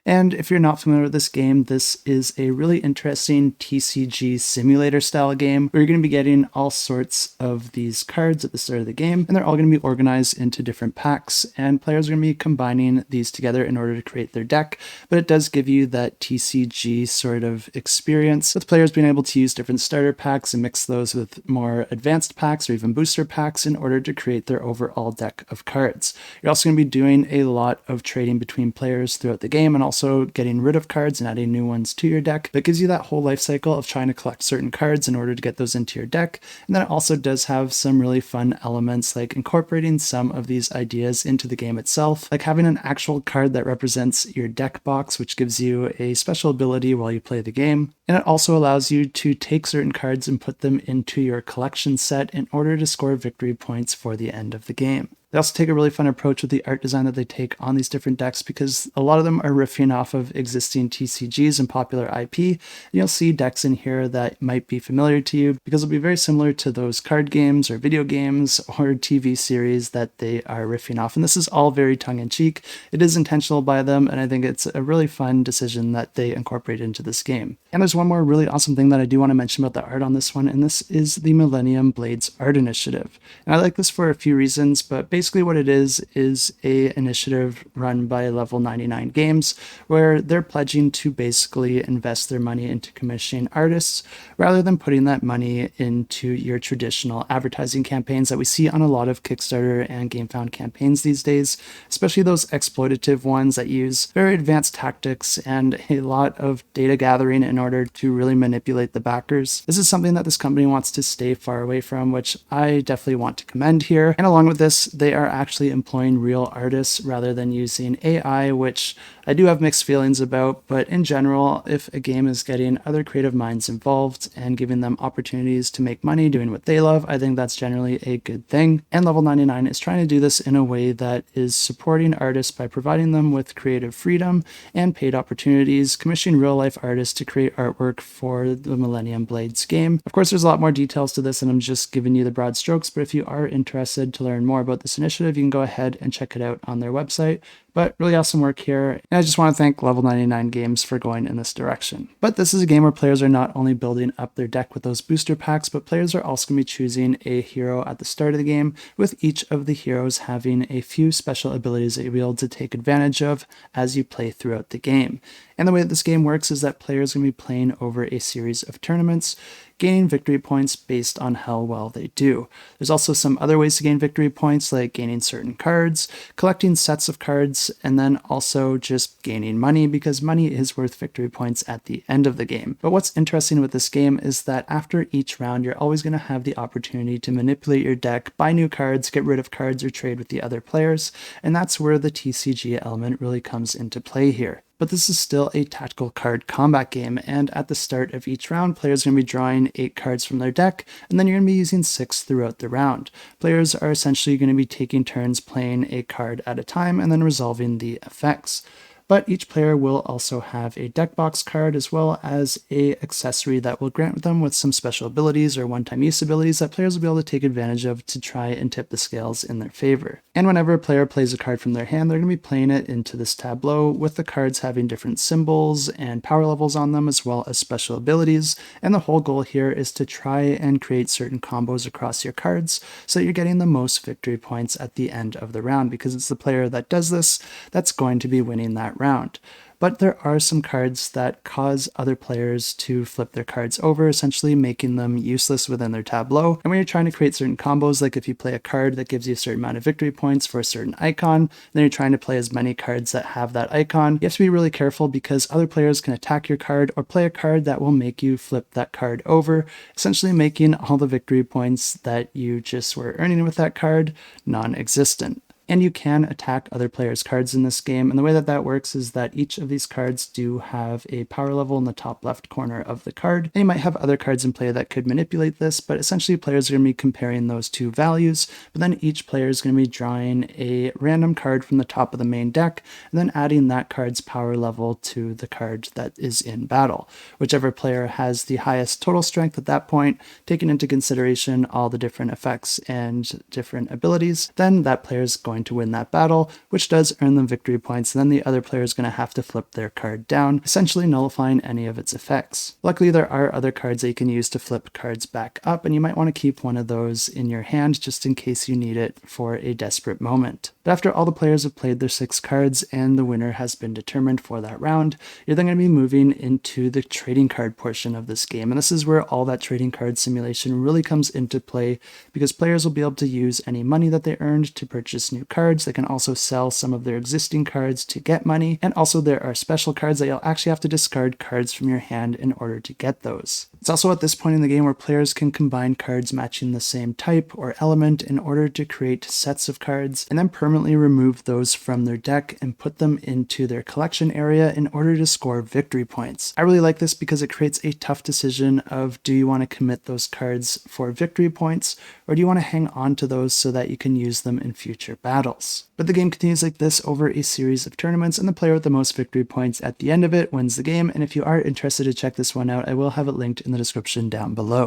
And if you're not familiar with this game, this is a really interesting TCG simulator style game where you're going to be getting all sorts of these cards at the start of the game, and they're all going to be organized into different packs, and players are going to be combining these together in order to create their deck. But it does give you that TCG sort of experience with players being able to use different starter packs and mix those with more advanced packs or even booster packs in order to create their overall deck of cards. You're also going to be doing a lot of trading between players throughout the game and also getting rid of cards and adding new ones to your deck. That gives you that whole life cycle of trying to collect certain cards in order to get those into your deck. And then it also does have some really fun elements like incorporating some of these ideas into the game itself, like having an actual card that represents your deck box, which gives you a special ability while you play the game. And it also allows you to take certain cards and put them into your collection set in order to score victory points for the end of the game. They also take a really fun approach with the art design that they take on these different decks because a lot of them are riffing off of existing TCGs and popular IP. And you'll see decks in here that might be familiar to you because it'll be very similar to those card games or video games or TV series that they are riffing off. And this is all very tongue-in-cheek. It is intentional by them, and I think it's a really fun decision that they incorporate into this game. And there's one more really awesome thing that I do want to mention about the art on this one, and this is the Millennium Blades Art Initiative. And I like this for a few reasons, but basically what it is a initiative run by Level 99 Games where they're pledging to basically invest their money into commissioning artists rather than putting that money into your traditional advertising campaigns that we see on a lot of Kickstarter and GameFound campaigns these days, especially those exploitative ones that use very advanced tactics and a lot of data gathering in order to really manipulate the backers. This is something that this company wants to stay far away from, which I definitely want to commend here. And along with this, they are actually employing real artists rather than using AI, which I do have mixed feelings about, but in general, if a game is getting other creative minds involved and giving them opportunities to make money doing what they love, I think that's generally a good thing. And Level 99 is trying to do this in a way that is supporting artists by providing them with creative freedom and paid opportunities, commissioning real-life artists to create artwork for the Millennium Blades game. Of course, there's a lot more details to this, and I'm just giving you the broad strokes, but if you are interested to learn more about this initiative, you can go ahead and check it out on their website. But really awesome work here, and I just want to thank Level 99 Games for going in this direction. But this is a game where players are not only building up their deck with those booster packs, but players are also going to be choosing a hero at the start of the game, with each of the heroes having a few special abilities that you'll be able to take advantage of as you play throughout the game. And the way that this game works is that players are going to be playing over a series of tournaments, gaining victory points based on how well they do. There's also some other ways to gain victory points, like gaining certain cards, collecting sets of cards, and then also just gaining money, because money is worth victory points at the end of the game. But what's interesting with this game is that after each round, you're always going to have the opportunity to manipulate your deck, buy new cards, get rid of cards, or trade with the other players, and that's where the TCG element really comes into play here. But this is still a tactical card combat game, and at the start of each round, players are going to be drawing 8 cards from their deck, and then you're going to be using 6 throughout the round. Players are essentially going to be taking turns playing a card at a time and then resolving the effects. But each player will also have a deck box card as well as a accessory that will grant them with some special abilities or one-time use abilities that players will be able to take advantage of to try and tip the scales in their favor. And whenever a player plays a card from their hand, they're going to be playing it into this tableau with the cards having different symbols and power levels on them as well as special abilities. And the whole goal here is to try and create certain combos across your cards so that you're getting the most victory points at the end of the round, because it's the player that does this that's going to be winning that round. But there are some cards that cause other players to flip their cards over, essentially making them useless within their tableau. And when you're trying to create certain combos, like if you play a card that gives you a certain amount of victory points for a certain icon, then you're trying to play as many cards that have that icon. You have to be really careful because other players can attack your card or play a card that will make you flip that card over, essentially making all the victory points that you just were earning with that card non-existent. And you can attack other players' cards in this game, and the way that that works is that each of these cards do have a power level in the top left corner of the card, and you might have other cards in play that could manipulate this, but essentially players are going to be comparing those two values, but then each player is going to be drawing a random card from the top of the main deck, and then adding that card's power level to the card that is in battle. Whichever player has the highest total strength at that point, taking into consideration all the different effects and different abilities, then that player is going going to win that battle, which does earn them victory points, and then the other player is going to have to flip their card down, essentially nullifying any of its effects. Luckily, there are other cards that you can use to flip cards back up, and you might want to keep one of those in your hand just in case you need it for a desperate moment. But after all the players have played their 6 cards and the winner has been determined for that round, you're then going to be moving into the trading card portion of this game, and this is where all that trading card simulation really comes into play, because players will be able to use any money that they earned to purchase new cards. They can also sell some of their existing cards to get money, and also there are special cards that you'll actually have to discard cards from your hand in order to get those. It's also at this point in the game where players can combine cards matching the same type or element in order to create sets of cards, and then permanently remove those from their deck and put them into their collection area in order to score victory points. I really like this because it creates a tough decision of, do you want to commit those cards for victory points, or do you want to hang on to those so that you can use them in future battles? But the game continues like this over a series of tournaments, and the player with the most victory points at the end of it wins the game. And if you are interested to check this one out, I will have it linked in the description down below.